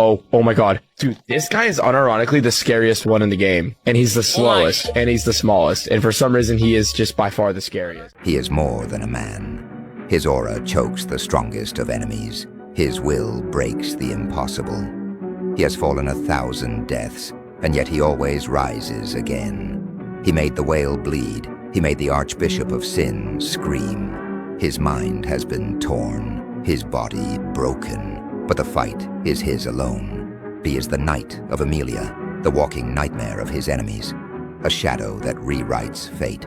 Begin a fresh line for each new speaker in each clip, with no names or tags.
Oh my god. Dude, this guy is unironically the scariest one in the game. And he's the slowest, and he's the smallest. And for some reason, he is just by far the scariest.
He is more than a man. His aura chokes the strongest of enemies. His will breaks the impossible. He has fallen 1,000 deaths, and yet he always rises again. He made the whale bleed. He made the Archbishop of Sin scream. His mind has been torn, his body broken. But the fight is his alone. He is the Knight of Amelia, the walking nightmare of his enemies, a shadow that rewrites fate,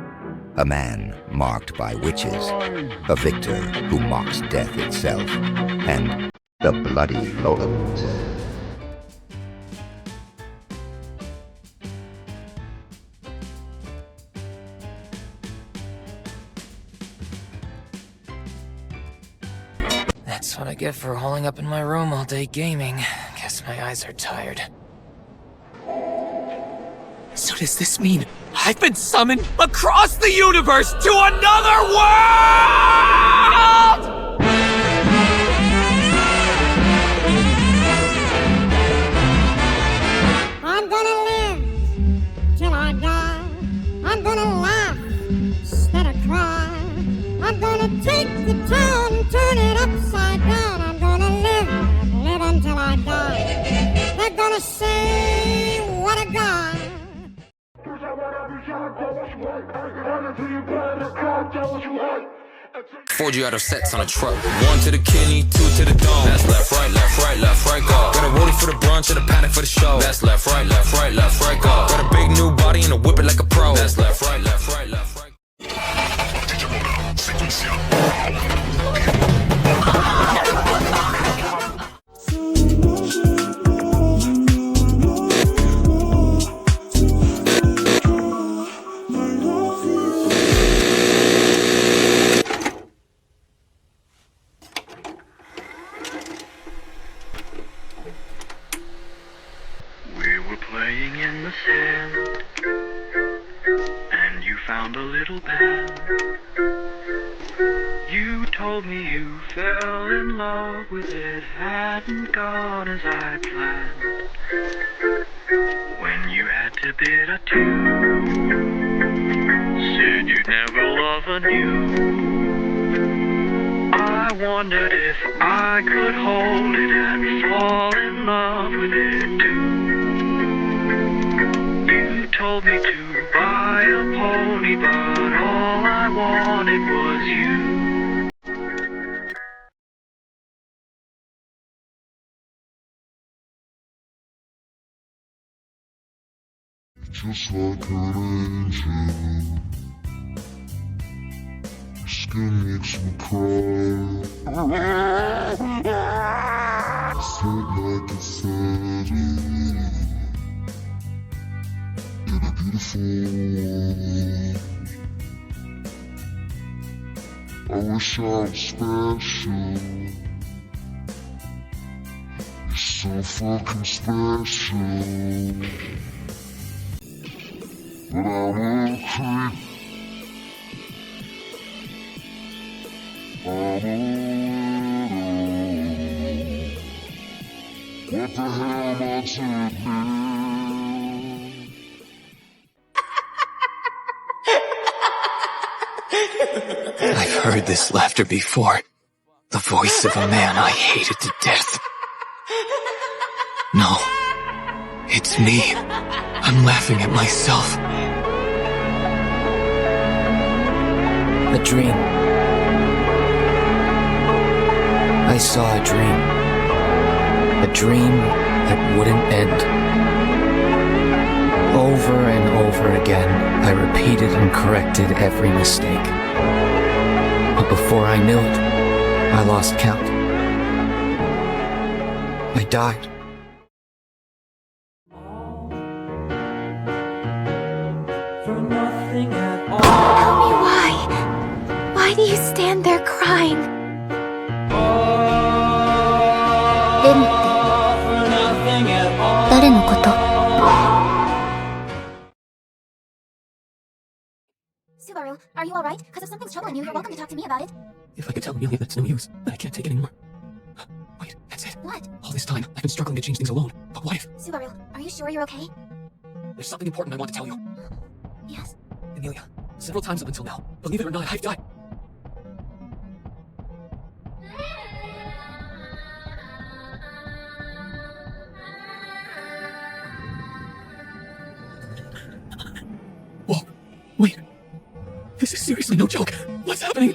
a man marked by witches, a victor who mocks death itself, and the bloody Lord.
That's what I get for holding up in my room all day gaming. Guess my eyes are tired. So does this mean I've been summoned across the universe to another world?!
I'm gonna live till I die. I'm gonna laugh instead of cry. I'm gonna take the town and turn it upside down. I'm gonna live until I die. They're gonna say, what a guy.
Forge you out of sets on a truck. 1 to the kidney, 2 to the dome. That's left, right, go. Got a rollie for the brunch and a paddock for the show. That's left, right, go. Got a big new body and a whip it like a pro. That's left, right.
We were playing in the sand, and you found a little band. You told me you fell in love with it, hadn't gone as I planned. When you had to bid adieu, said you'd never love anew. I wondered if I could hold it and fall in love with it too. You told me to buy a pony, but all I wanted was you.
Just like an angel, your skin makes me cry. Felt like a feather in a beautiful world. I wish I was special. You're so fucking special. But I'm a creep. I'm a widow. What the hell am I to do?
I've heard this laughter before. The voice of a man I hated to death. No, it's me. I'm laughing at myself. A dream. I saw a dream. A dream that wouldn't end. Over and over again, I repeated and corrected every mistake. But before I knew it, I lost count. I died.
Tell me why. Why do you stand there crying?
Subaru, are you alright? Because if something's troubling you, you're welcome to talk to me about it.
If I could tell Amelia that's no use, that I can't take it anymore. Wait, that's it.
What?
All this time, I've been struggling to change things alone. But what if?
Subaru, are you sure you're okay?
There's something important I want to tell you.
Yes.
Amelia, several times up until now, believe it or not, I've died. Whoa, wait. This is seriously no joke. What's happening?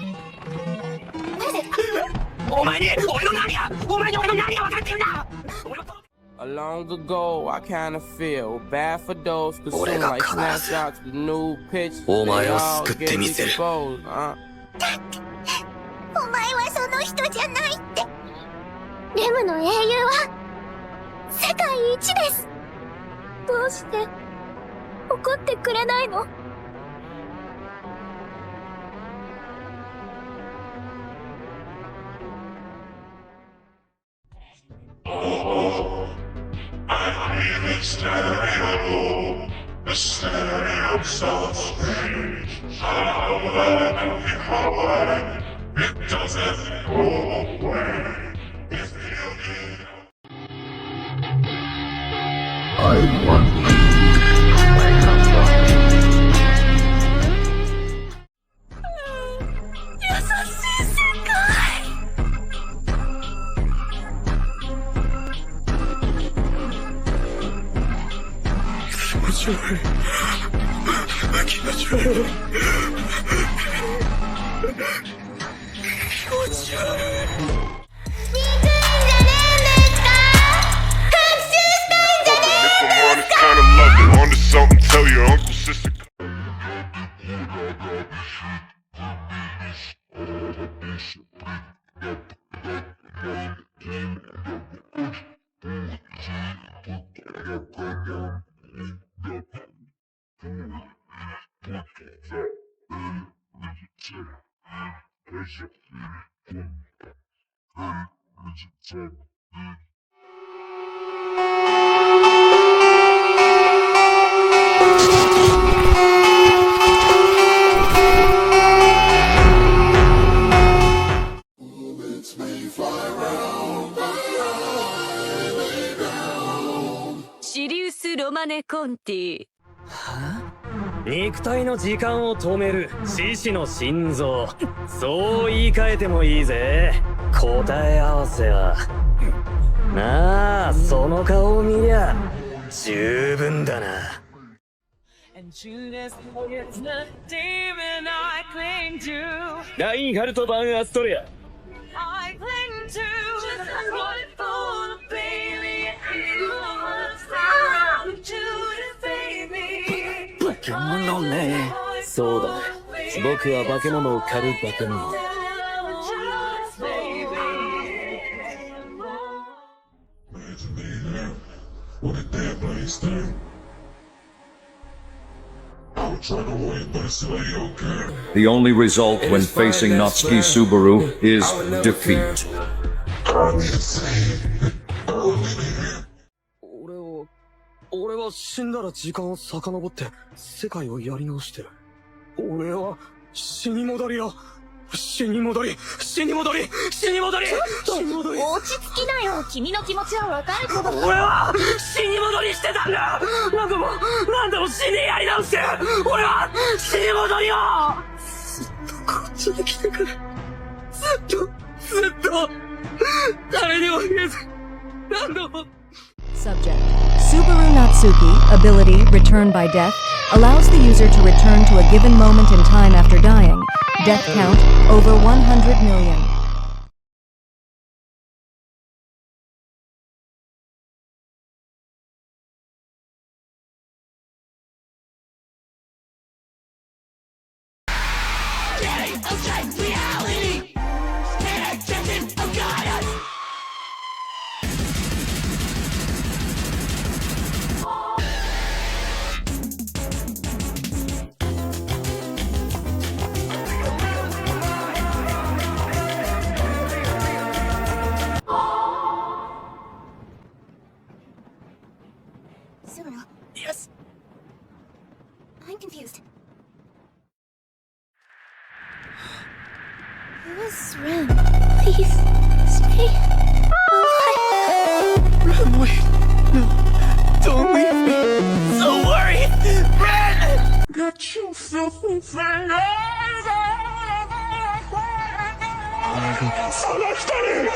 What is it?
Long ago, I kinda feel bad for those consumed like snapshots, the new pitch. They all get exposed, huh?
お前はその人じゃないって。レムの英雄は世界一です。どうして怒ってくれないの
？The stereo so strange. It doesn't go away. If you I wonder where you come from.
優しい世界。
気持ち悪い。気持ち悪い。気持ち悪い。
On to something, tell your uncle, sister.
はぁ？肉体の時間を止める獅子の心臓。そう言い換えてもいいぜ。答え合わせは。なあ、その顔を見りゃ十分だな。ラインハルト版アストレア。化け物ね。そうだ、僕は化け物を狩る化け物。
The only result when facing Natsuki Subaru is defeat.
俺は死んだら時間を遡って世界をやり直してる。俺は死に戻りよ。死に戻り、死に戻り、死に戻り、死に戻り。
落ち着きなよ。君の気持ちはわかるけど。
俺は死に戻りしてたんだ。何度も死にやり直してる。俺は死に戻りよ。ずっとこっちに来てから、ずっと誰にも言えず、何度も。
Subject. Subaru Natsuki, ability, return by death, allows the user to return to a given moment in time after dying. Death count, over 100 million.
Reality!
Get you filthy thing! So much funny!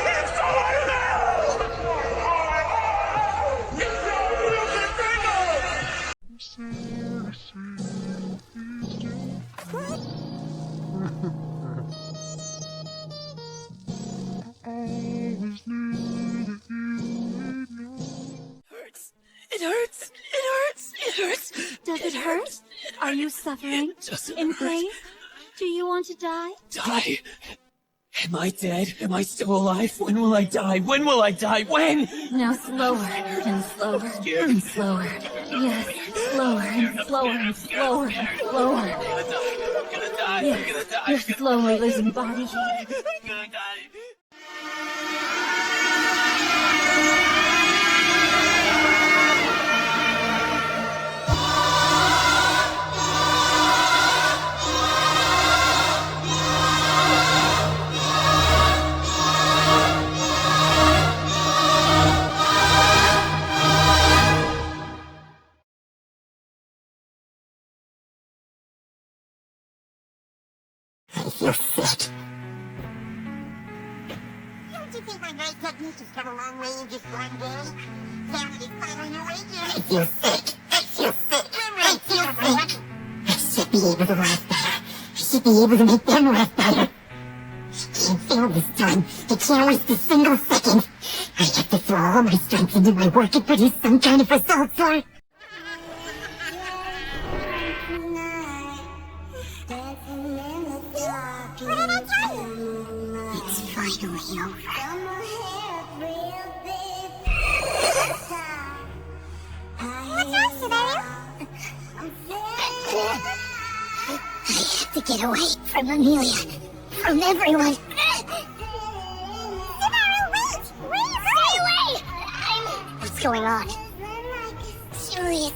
It hurts. It hurts. It hurts.
Does it hurt? Are you suffering? In pain? Do you want to die?
Die? Am I dead? Am I still alive? When will I die? When will I die? When?
Now slower and slower and slower. Yes, slower and slower and slower and slower. Yes, you're slowly losing body heat.
You're fit.
Don't you think my great technique has come a long way in just one day? Somebody's following your way.
You're fit. You're fit. You're fit. I should be able to laugh better. I should be able to make them laugh better. I can't fail this time. I can't waste a single second. I have to throw all my strength into my work and produce some kind of result for it.
It's finally over. What's wrong, Subaru?
I have to get away from Amelia. From everyone.
Subaru, wait! Stay away!
What's going on?
Julius,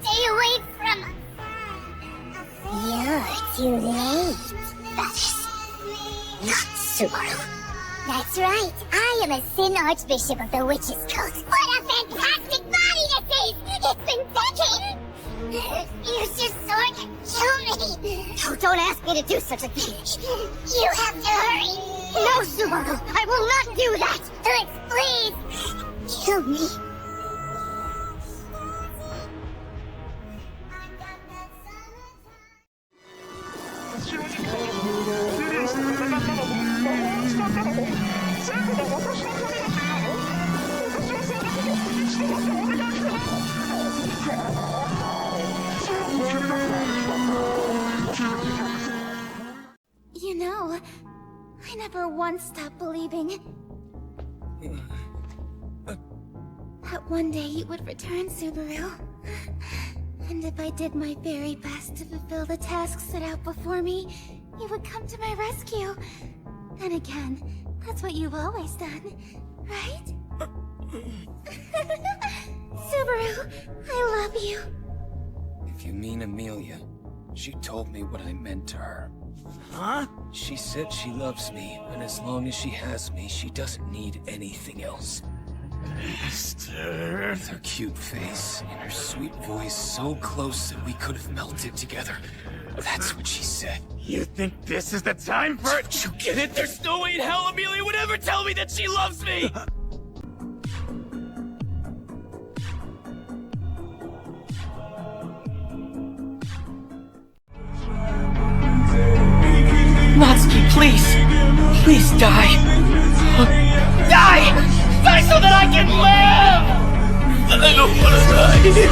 stay away from...
You're too late. That is not Subaru.
That's right. I am a Sin Archbishop of the Witches' Cult. What a fantastic body this is! It's been decades! Use your sword and kill me!
Oh, don't ask me to do such a thing.
You have to hurry!
No, Subaru, I will not do that!
Alex, please!
Kill me.
You know, I never once stopped believing that one day you would return, Subaru. And if I did my very best to fulfill the tasks set out before me, you would come to my rescue. And again, that's what you've always done, right? Subaru, I love you.
If you mean Amelia, she told me what I meant to her.
Huh?
She said she loves me, and as long as she has me, she doesn't need anything else.
Mister...
With her cute face and her sweet voice so close that we could have melted together. That's what she said.
You think this is the time for it? You get it? There's no way in hell Amelia would ever tell me that she loves me! Natsuki, please! Please die! Die! Die so that I can live! I don't want to die!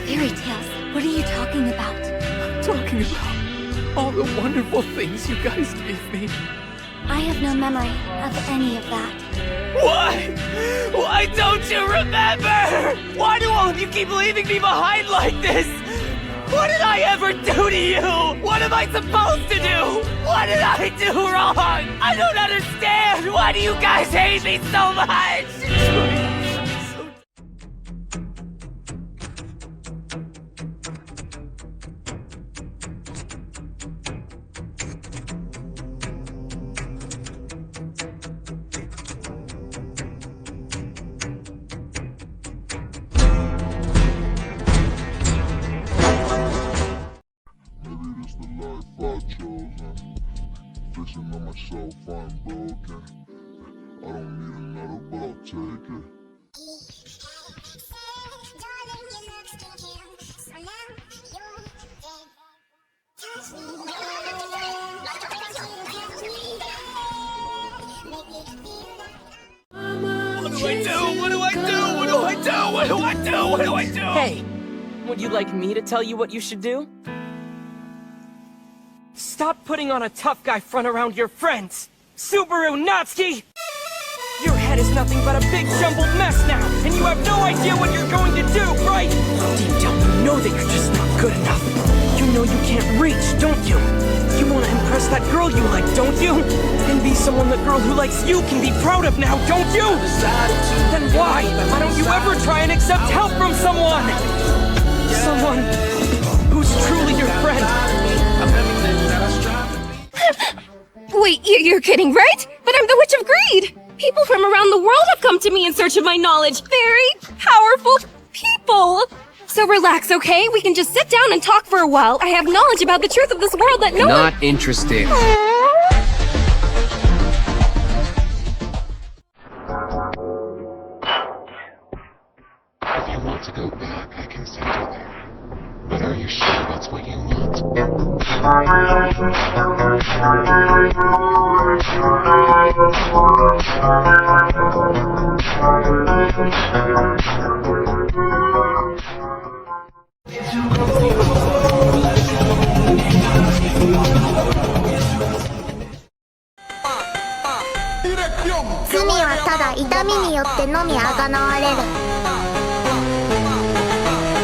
Fairy tales, what are you talking about?
I'm talking about all the wonderful things you guys gave me.
I have no memory of any of that.
Why? Why don't you remember? Why do all of you keep leaving me behind like this? What did I ever do to you? What am I supposed to do? What did I do wrong? I don't understand. Why do you guys hate me so much?
myself I'm broken. I don't need another, but I'll take it.
What do I do? Hey, would you like me to tell you what you should do? Stop putting on a tough guy front around your friends! Subaru Natsuki! Your head is nothing but a big jumbled mess now, and you have no idea what you're going to do, right? Deep down, you know that you're just not good enough. You know you can't reach, don't you? You want to impress that girl you like, don't you? And be someone the girl who likes you can be proud of now, don't you? Then why don't you ever try and accept help from someone? Someone who's truly your friend.
Wait, you're kidding, right? But I'm the Witch of Greed! People from around the world have come to me in search of my knowledge. Very powerful people! So relax, okay? We can just sit down and talk for a while. I have knowledge about the truth of this world that no one—
Not interested.
If you want to go back, I can send you there. But are you sure that's what you want?
罪はただ痛みによってのみあがなわれる。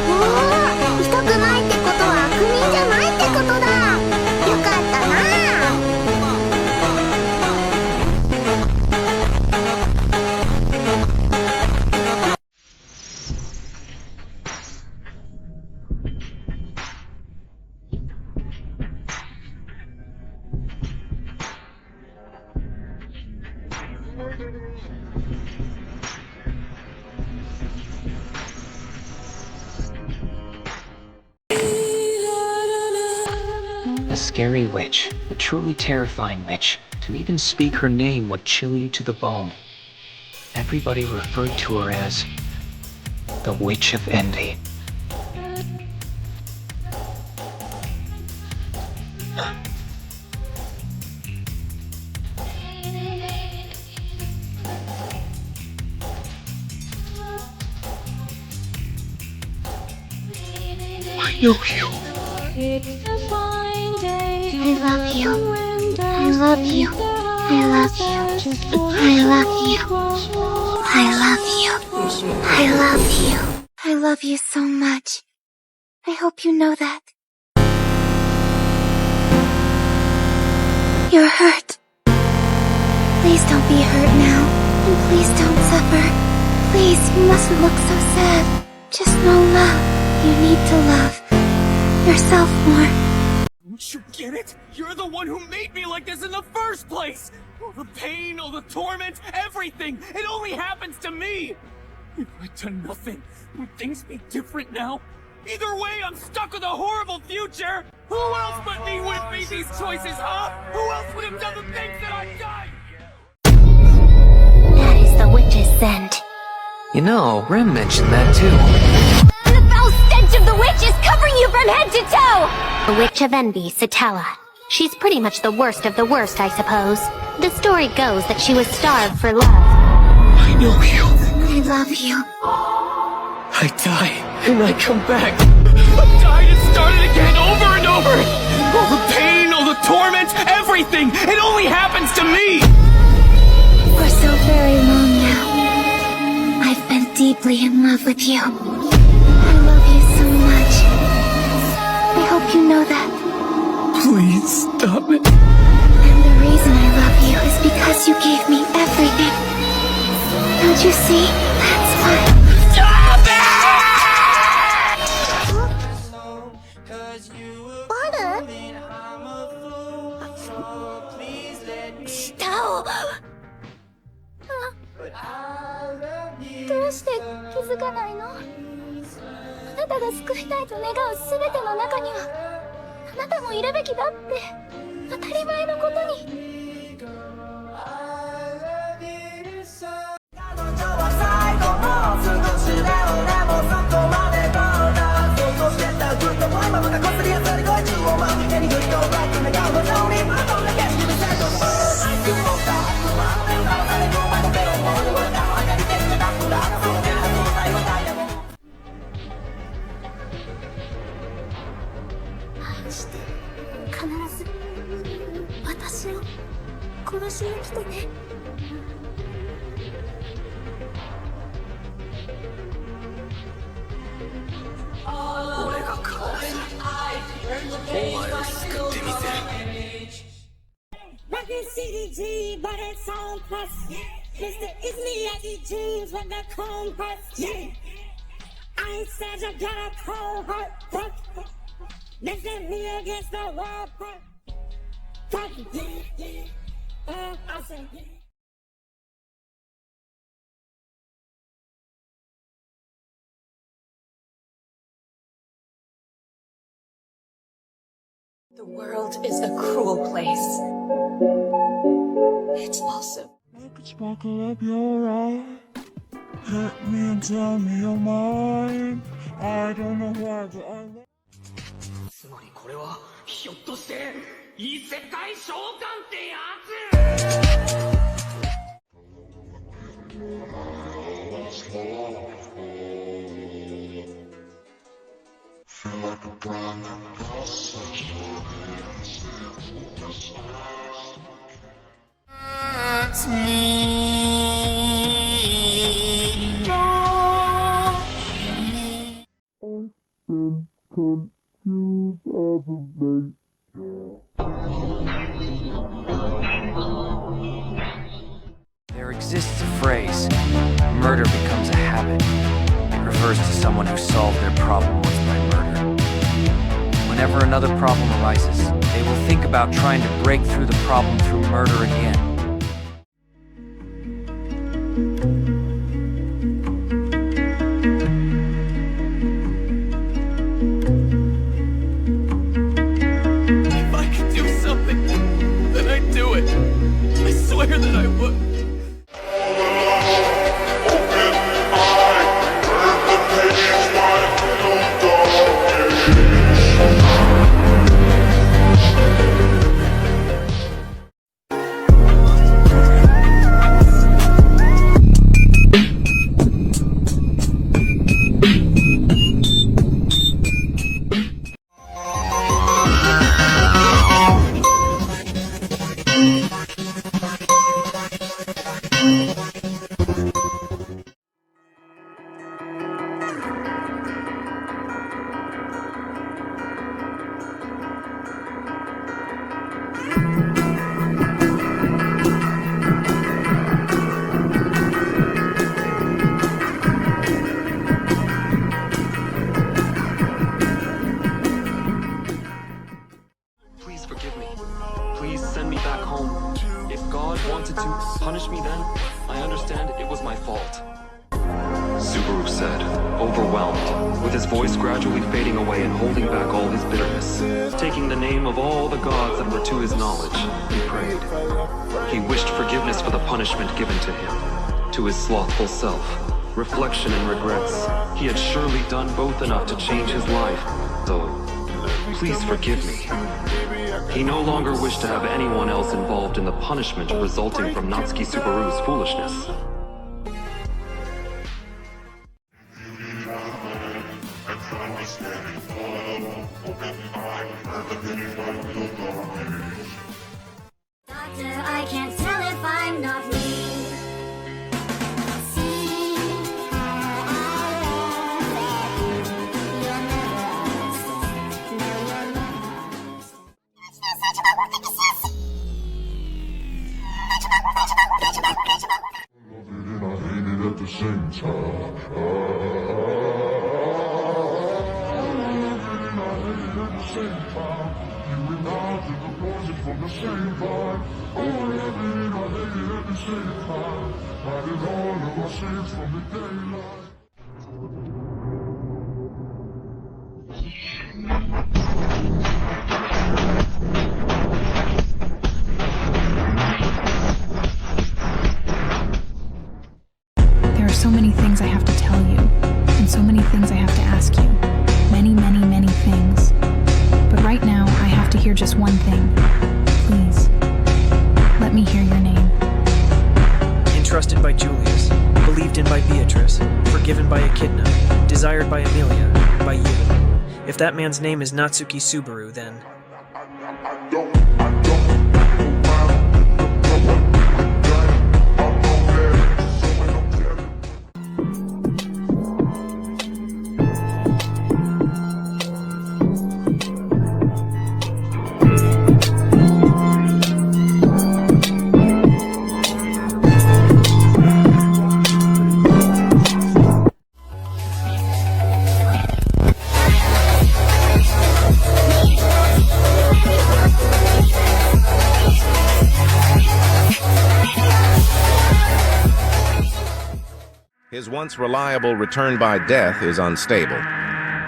おお、人くないってことは悪人じゃないってことだ。よかったな。
A scary witch, a truly terrifying witch. To even speak her name would chill you to the bone. Everybody referred to her as the Witch of Envy.
I know you.
I love you. I love you. I love you. I love you. I love you. I love you. I love you so much. I hope you know that. You're hurt. Please don't be hurt now. And please don't suffer. Please, you mustn't look so sad. Just know love. You need to love yourself more.
Don't you get it? You're the one who made me like this in the first place! All the pain, all the torment, everything! It only happens to me! If I'd done nothing, would things be different now? Either way, I'm stuck with a horrible future! Who else but me would have made these choices, huh? Who else would have done the things that I've done?
That is the witch's scent.
You know, Rem mentioned that too.
The foul stench of the witch is covering you from head to toe! The Witch of Envy, Satella. She's pretty much the worst of the worst, I suppose. The story goes that she was starved for love.
I know you.
I love you.
I die, and I come back. I died and started again over and over! All the pain, all the torment, everything! It only happens to me!
For so very long now, I've been deeply in love with you. I love you so much. I hope you know that.
Please, stop it.
And the reason I love you is because you gave me everything. Don't you see? That's why.
Stop it!
Stop! どうして気づかないの？あなたが救いたいと願う全ての中にはあなたもいるべきだって当たり前のことに。ず私を殺しに来てね。
俺が必ずお前を救ってみせる。
Rockin' CDG, but it's on plus. Mr. It's me at the jeans with the cone press. Yeah. I ain't said you got a cold heart, fuck. This is me against the world, fuck. Yeah. I say, yeah.
The world is a cruel place. It's also...
Sparkle up your eye. Hit me and tell me you're mine. I don't know why, but I love.
つまりこれはひょっとして異世界召喚ってやつ。
Feel like a brand new passage. That's me.
There exists a phrase, murder becomes a habit. It refers to someone who solved their problem was by murder. Whenever another problem arises, they will think about trying to break through the problem through murder again.
If I could do something, then I'd do it. I swear that I would.
Please forgive me. Please send me back home. If God wanted to punish me then, I understand it was my fault. Subaru said, overwhelmed, with his voice gradually fading away and holding back all his bitterness. Taking the name of all the gods that were to his knowledge, he prayed. He wished forgiveness for the punishment given to him, to his slothful self, reflection and regrets. He had surely done both enough to change his life, so please forgive me. He no longer wished to have anyone else involved in the punishment resulting from Natsuki Subaru's foolishness.
Doctor, I can't tell if I'm not me.
At the same time, you and I took a poison from the same vibe. Oh, I love it and I hate it at the same time. Hiding all of our sins from the daylight.
There are so many things I have to tell you, and so many things I have to ask you. Many, many, many things. But right now, I have to hear just one thing. Please, let me hear your name.
Entrusted by Julius, believed in by Beatrice, forgiven by Echidna, desired by Amelia, by you. If that man's name is Natsuki Subaru, then...
His once reliable return by death is unstable,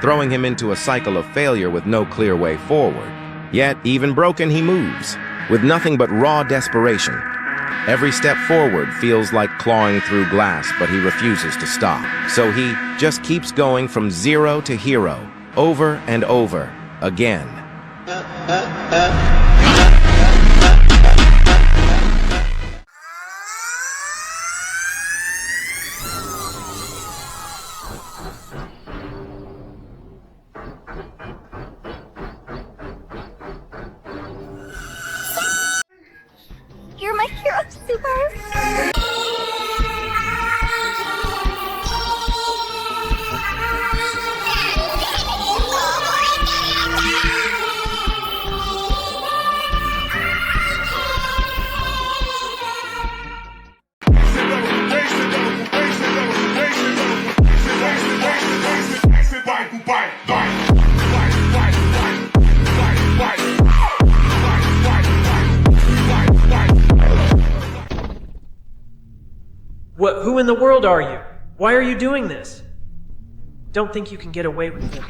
throwing him into a cycle of failure with no clear way forward. Yet, even broken, he moves, with nothing but raw desperation. Every step forward feels like clawing through glass, but he refuses to stop. So he just keeps going from zero to hero, over and over, again.
You're my hero, Subaru.
Who in the world are you? Why are you doing this? Don't think you can get away with it.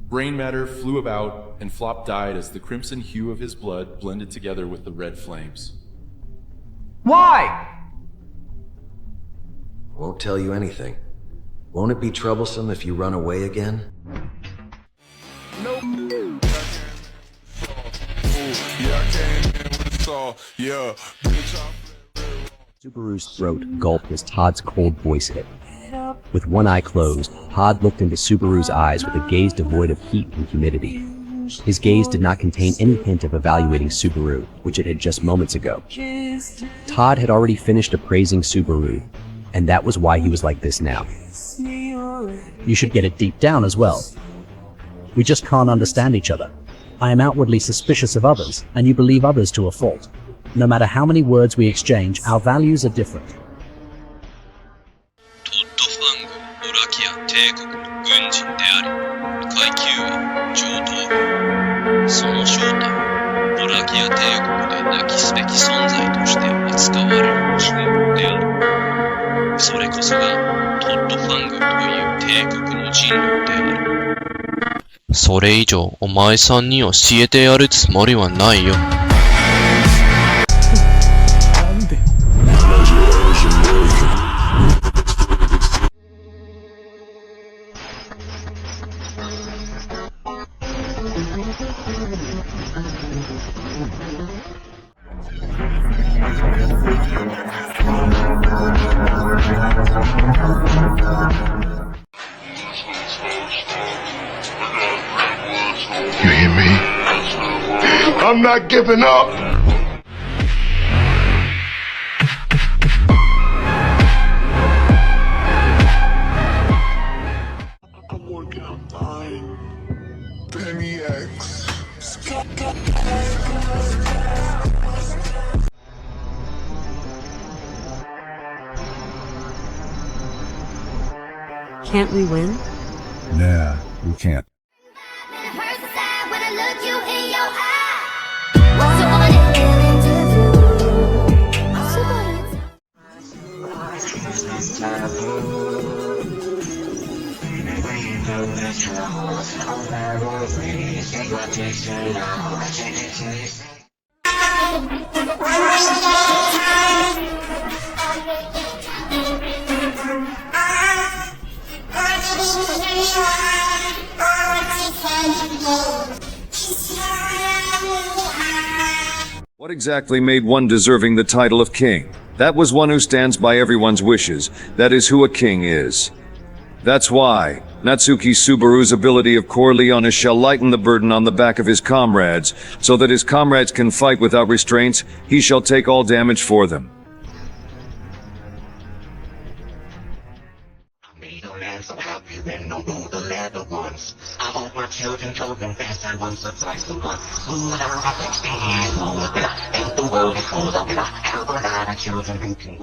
Brain matter flew about, and Flop died as the crimson hue of his blood blended together with the red flames.
Why? Won't tell you anything. Won't it be troublesome if you run away again?
Subaru's throat gulped as Todd's cold voice hit. With one eye closed, Todd looked into Subaru's eyes with a gaze devoid of heat and humidity. His gaze did not contain any hint of evaluating Subaru, which it had just moments ago. Todd had already finished appraising Subaru, and that was why he was like this now.
You should get it deep down as well. We just can't understand each other. I am outwardly suspicious of others, and you believe others to a fault. No matter how many words we exchange, our values are different.
You hear me? I'm not giving up. I'm working on mine. Penny X.
Can't we win?
Nah, we can't. What exactly made one deserving the title of king? That was one who stands by everyone's wishes. That is who a king is. That's why Natsuki Subaru's ability of Corleone shall lighten the burden on the back of his comrades, so that his comrades can fight without restraints. He shall take all damage for them.
So happy when no more the leather ones. I hope my children told them fast I once or twice a month. Who I and the world is full of it. How about our children who can.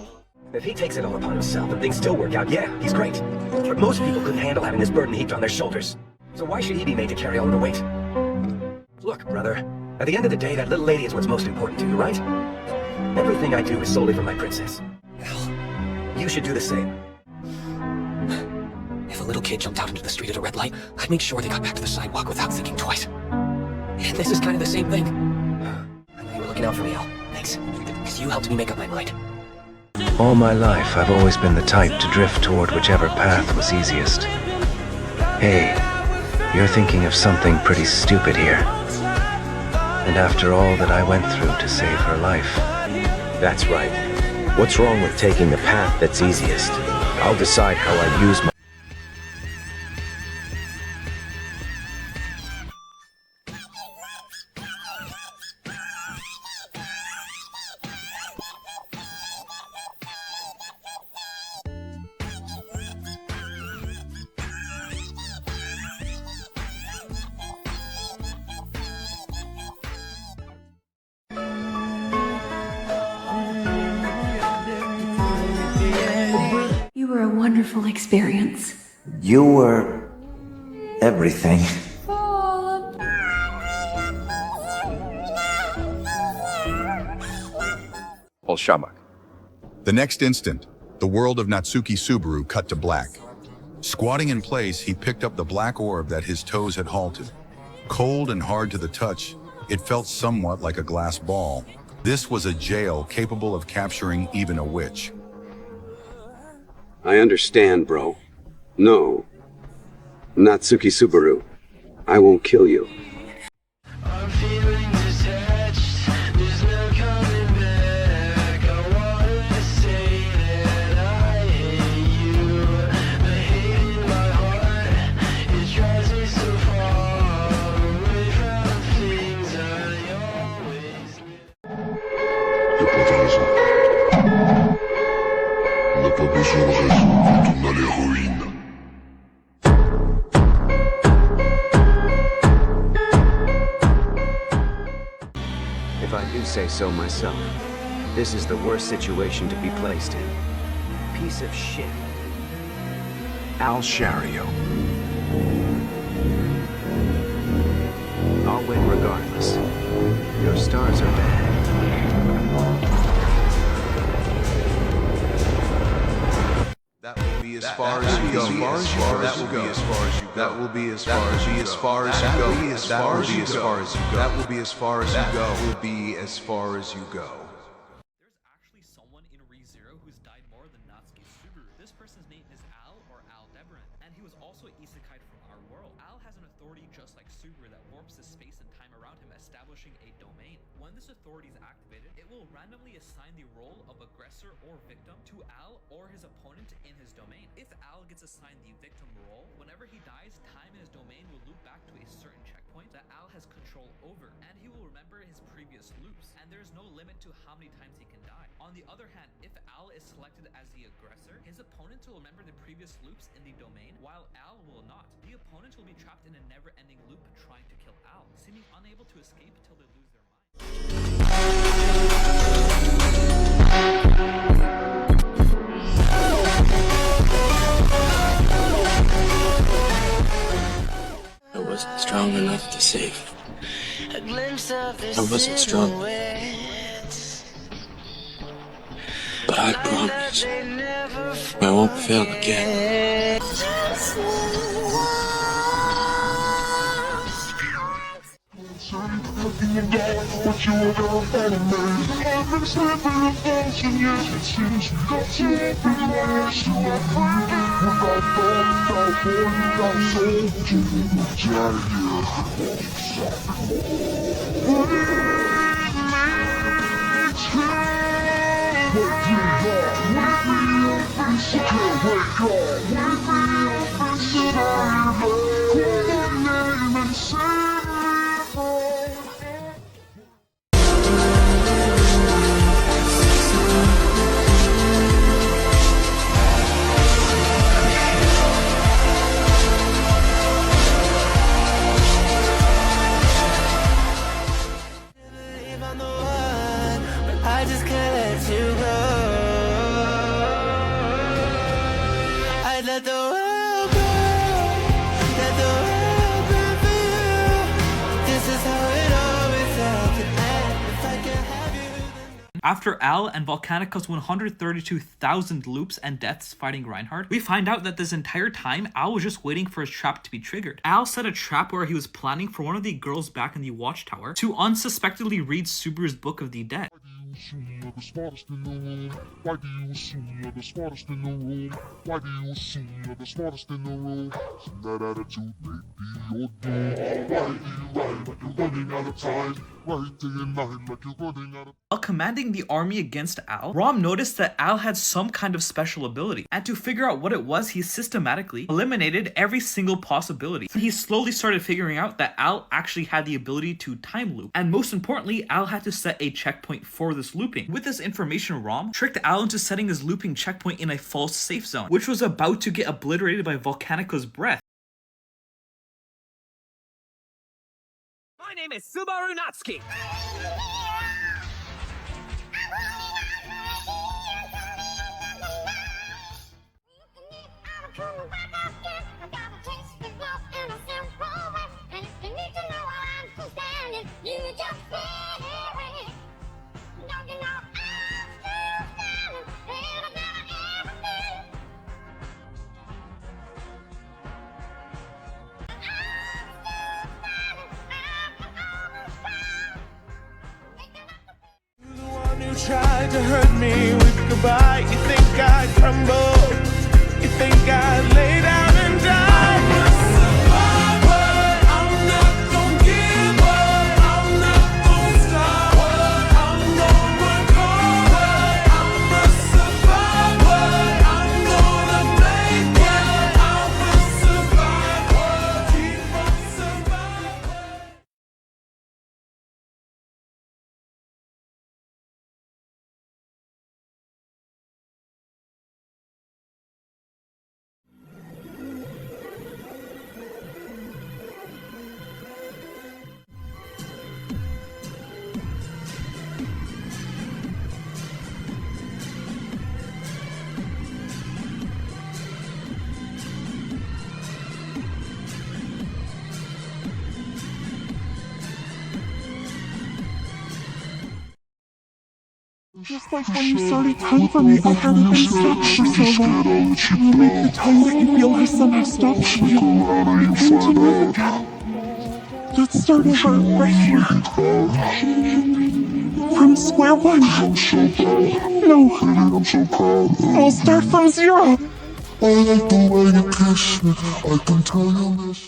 If he takes it all upon himself and things still work out, yeah, he's great. But most people couldn't handle having this burden heaped on their shoulders. So why should he be made to carry all of the weight? Look, brother, at the end of the day, that little lady is what's most important to you, right? Everything I do is solely for my princess. Hell, You should do the same. If a little kid jumped out into the street at a red light, I'd make sure they got back to the sidewalk without thinking twice. And this is kind of the same thing. I know you were looking out for me, Al. Thanks. Because you helped me make up my mind.
All my life, I've always been the type to drift toward whichever path was easiest. Hey, you're thinking of something pretty stupid here. And after all that I went through to save her life.
That's right. What's wrong with taking the path that's easiest? I'll decide how I use my...
You were a wonderful experience.
You were... everything.
Shamak. The next instant, the world of Natsuki Subaru cut to black. Squatting in place, he picked up the black orb that his toes had halted. Cold and hard to the touch, it felt somewhat like a glass ball. This was a jail capable of capturing even a witch.
I understand, bro. No. Natsuki Subaru. I won't kill you.
If I do say so myself, this is the worst situation to be placed in. Piece of shit. Al Shario. I'll win regardless. Your stars are bad.
That will be as far as you go. That will be as far as you go. That will be as far as you go. That will be as far as you go. That will be as far as you go. That will be as far as you go.
There's actually someone in Rezero who's died more than Natsuki Subaru. This person's name is Al or Aldebaran, and he was also isekai from our world. Al has an authority just like Subaru that warps the space and time around him, establishing a domain. When this authority is activated, it will randomly assign the role of aggressor or victim to Al or his opponent in his domain. If Al gets assigned the victim role, whenever he dies, time in his domain will loop back to a certain checkpoint that Al has control over, and he will remember his previous loops, and there's no limit to how many times he can die. On the other hand, if Al is selected as the aggressor, his opponent will remember the previous loops in the domain, while Al will not. The opponent will be trapped in a never-ending loop trying to kill Al, seeming unable to escape till they lose their mind.
I wasn't strong enough to save. I wasn't strong. But I promise I won't fail again.
But you were never enemies. I've been sleeping a thousand years. It seems you got you up in ways you are free. Without thought, without void, without soul, you moved out of here. What it makes you wake me up, wake me up and sit here, wake up, wake me up and sit here, call my name and save me from.
I just can't let you go. I let the world go.
After Al and Volcanica's 132,000 loops and deaths fighting Reinhardt, we find out that this entire time, Al was just waiting for his trap to be triggered. Al set a trap where he was planning for one of the girls back in the watchtower to unsuspectedly read Subaru's Book of the Dead.
You're the smartest in the room. Why do you assume you're the smartest in the room? Why do you assume you're the smartest in the room? And that attitude may be your doom. Why do you ride like you're running out of time? Right day and night like you're running out of...
While commanding the army against Al, Rom noticed that Al had some kind of special ability, and to figure out what it was, he systematically eliminated every single possibility. He slowly started figuring out that Al actually had the ability to time loop, and most importantly, Al had to set a checkpoint for this looping. With this information, Rom tricked Al into setting his looping checkpoint in a false safe zone, which was about to get obliterated by Volcanica's breath.
My name is Subaru Natsuki.
Tried to hurt me with goodbye. You think I'd crumble? You think I'd lay down and die? I'm a survivor. I'm not gonna give up. I'm not gonna stop. I'm gonna work hard. I'm a survivor. I'm gonna make it. I'm a survivor. Keep on surviving.
Just like when you started time for me, I hadn't been stuck for so long. You make the time that you feel has somehow stopped you. Continue again. Let's start over right here. From square one. No, I'm so proud. I'll start from zero. I like the way you kiss me. I can tell you miss.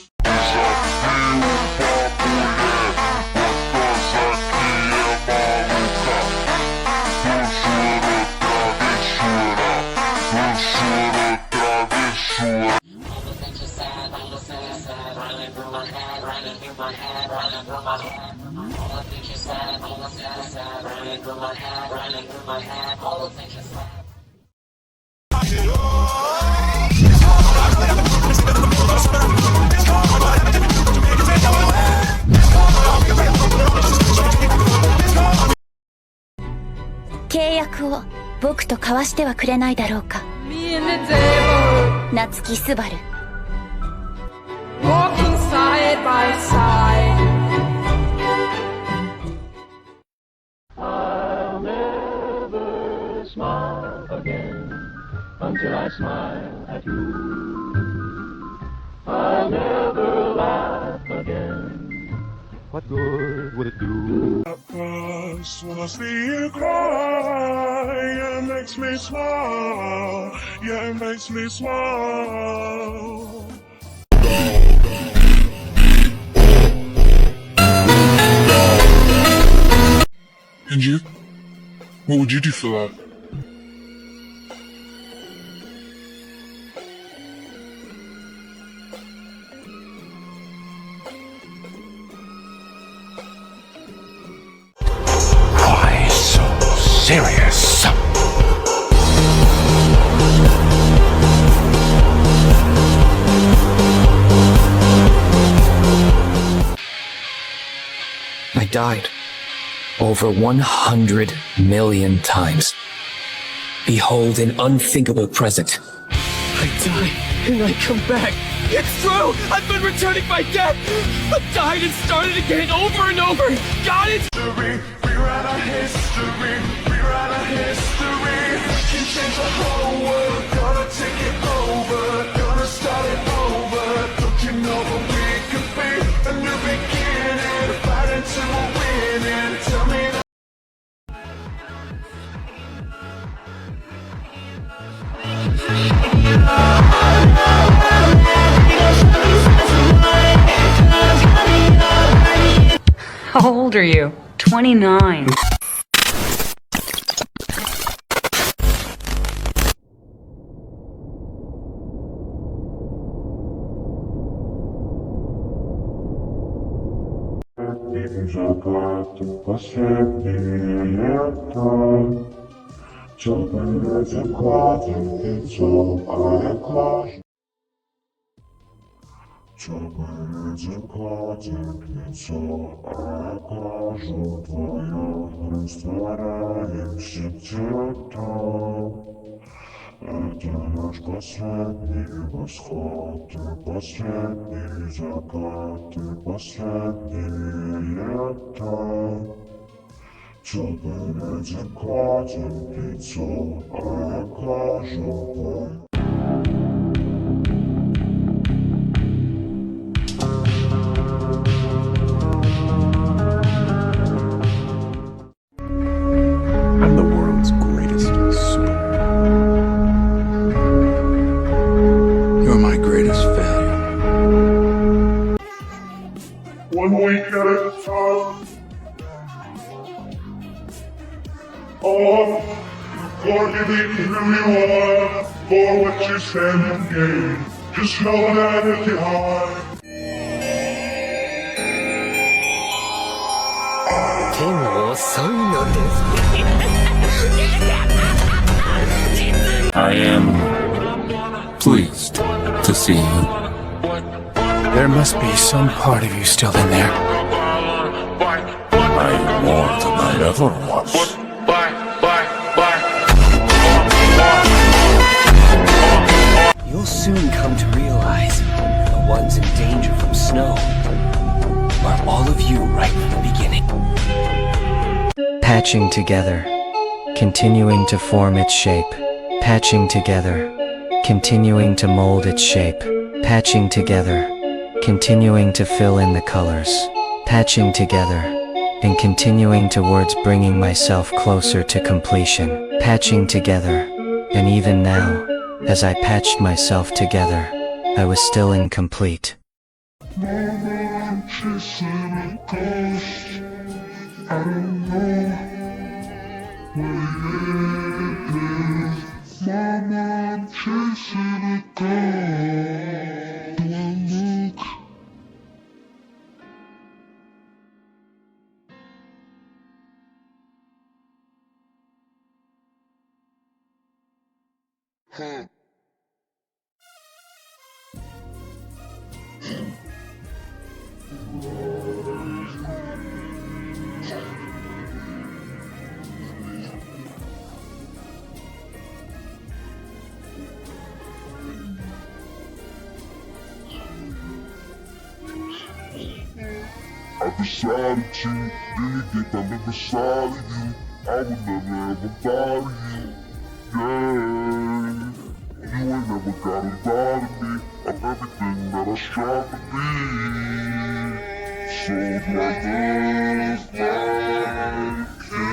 Natsuki Subaru.
Walking side by side.
I'll never smile again until I smile at you. I'll never laugh again. What good would it do?
At first, when I see you cry, it makes me smile. Yeah, it makes me smile. And you? What would you do for that?
Why so serious?
I died over 100 million times. Behold an unthinkable present.
I die and I come back. It's true! I've been returning by death! I've died and started again over and over! God, it's...
rewrite our history, rewrite our history. Can change the whole world, gonna take it over, gonna start it over. Don't you know what we could be? A new beginning, fight until we're winning. Tell me that.
How old are you? 29.
Чёрный закатит лицо, а я кажу твою, растворяемся где-то. Это наш последний восход, и последний закат, и последнее лето. Чёрный закатит лицо, а я кажу твою.
I'm the world's greatest superhero. You're my greatest failure.
One week at a time. Oh, forget it who you are, for what you stand and gain. Just know that at your heart.
I am pleased to see you.
There must be some part of you still in there.
I more than I ever was.
You'll soon come to realize the ones in danger from snow are all of you right from the beginning.
Patching together, continuing to form its shape. Patching together, continuing to mold its shape. Patching together, continuing to fill in the colors. Patching together, and continuing towards bringing myself closer to completion. Patching together, and even now, as I patched myself together, I was still incomplete.
I don't know where Mama, I'm chasing a ghost. Do I look? Huh. I decided to, then you think I'm beside of you. I would never ever lie to you. Yeah, you ain't never got a lot of me. I'm everything that I strive to be. So do I look like you?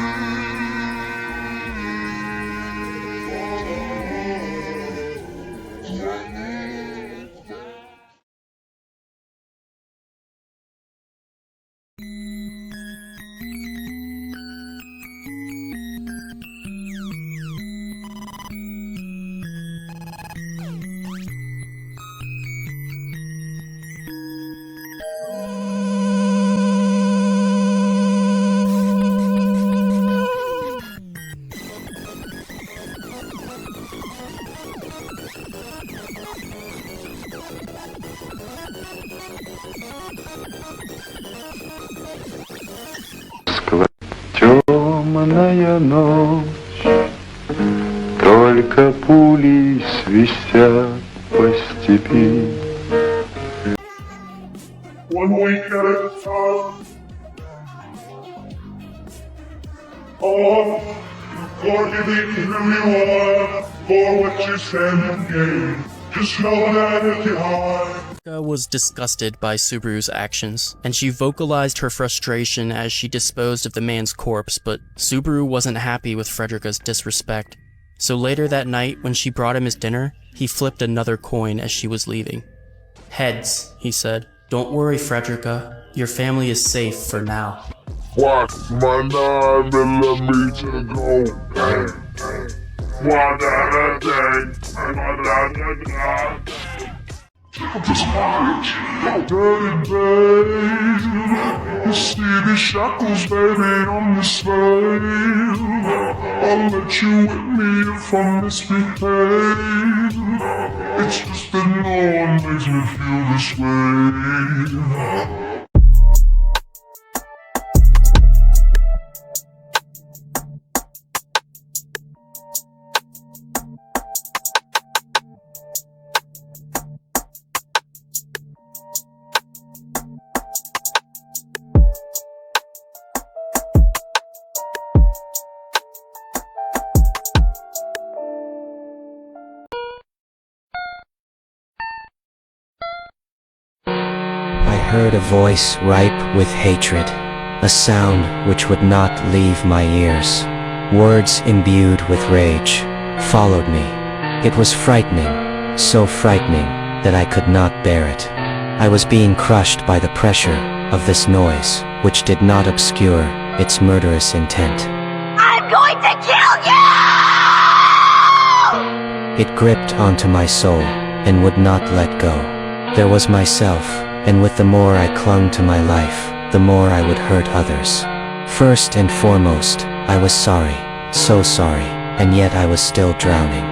Темная ночь, только пули свистят по степи.
One week at a time. Oh, forgive it who you are, for what you said and gave. Just held that at your heart.
Was disgusted by Subaru's actions, and she vocalized her frustration as she disposed of the man's corpse, but Subaru wasn't happy with Frederica's disrespect. So later that night, when she brought him his dinner, he flipped another coin as she was leaving. "Heads," he said. "Don't worry, Frederica. Your family is safe for now."
What my 9mm go bang, bang. What da dang, da. Just watch, dirty babe. You see the shackles, baby, on the slave. I'll let you whip me if I misbehave. It's just that no one makes me feel this way.
I heard a voice ripe with hatred, a sound which would not leave my ears. Words imbued with rage followed me. It was frightening, so frightening that I could not bear it. I was being crushed by the pressure of this noise, which did not obscure its murderous intent.
I'm going to kill you!
It gripped onto my soul and would not let go. There was myself, and with the more I clung to my life, the more I would hurt others. First and foremost, I was sorry, so sorry, and yet I was still drowning.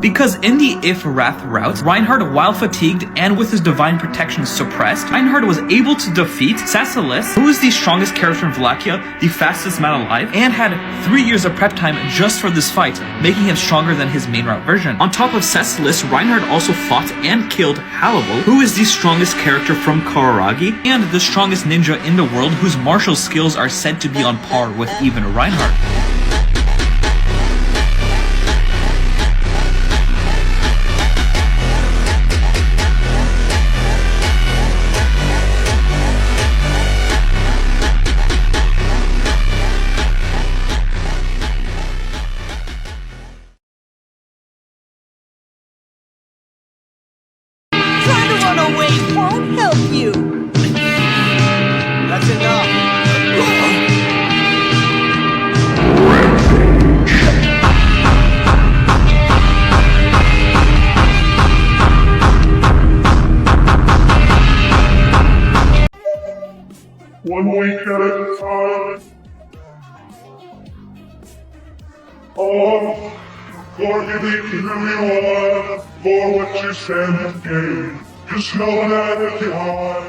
Because in the If Wrath route, Reinhard, while fatigued and with his divine protection suppressed, Reinhard was able to defeat Cecilis, who is the strongest character in Wallachia, the fastest man alive, and had 3 years of prep time just for this fight, making him stronger than his main route version. On top of Cecilis, Reinhard also fought and killed Hannibal, who is the strongest character from Kararagi, and the strongest ninja in the world, whose martial skills are said to be on par with even Reinhard.
One week at a time. Oh, forgive it who you are, for what you said and gave. Just know that at your heart.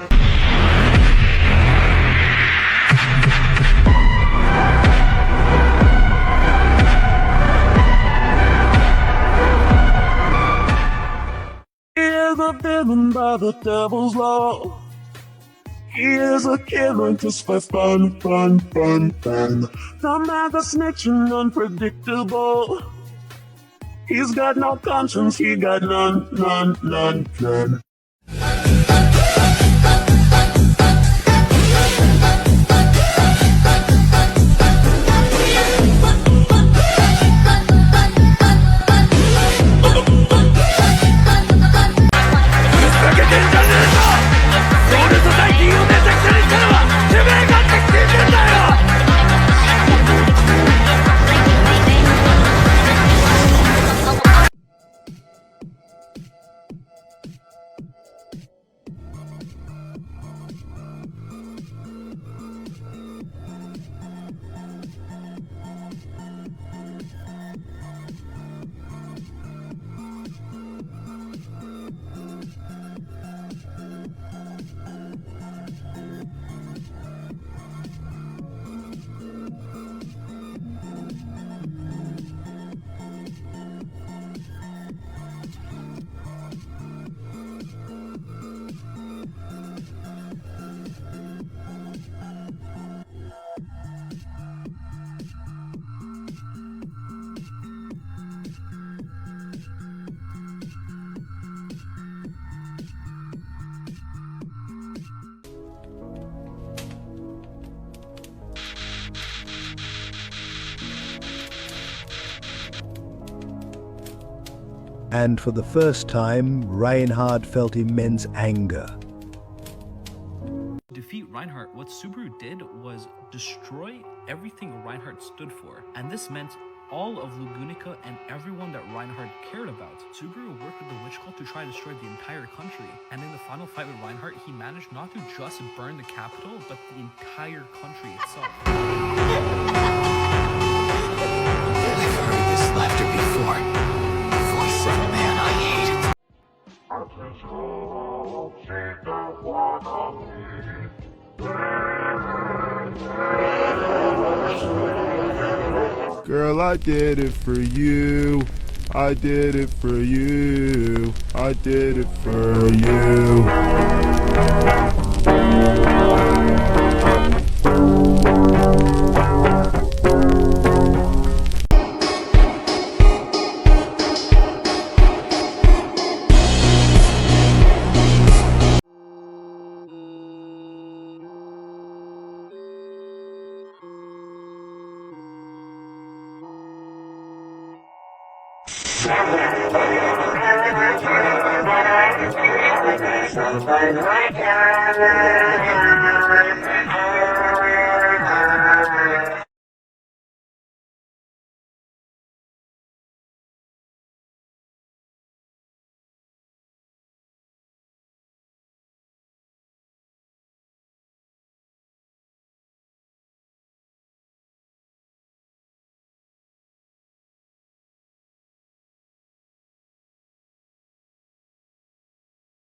He is a villain by the devil's law. He is a killer just for fun. The man's a snitch and unpredictable. He's got no conscience, he got none.
And for the first time, Reinhard felt immense anger.
To defeat Reinhardt, what Subaru did was destroy everything Reinhardt stood for. And this meant all of Lugunica and everyone that Reinhardt cared about. Subaru worked with the Witch Cult to try to destroy the entire country. And in the final fight with Reinhardt, he managed not to just burn the capital, but the entire country itself.
I've heard this laughter before. Voice of a man I hated.
Girl, I did it for you. I did it for you. I did it for you.
Something like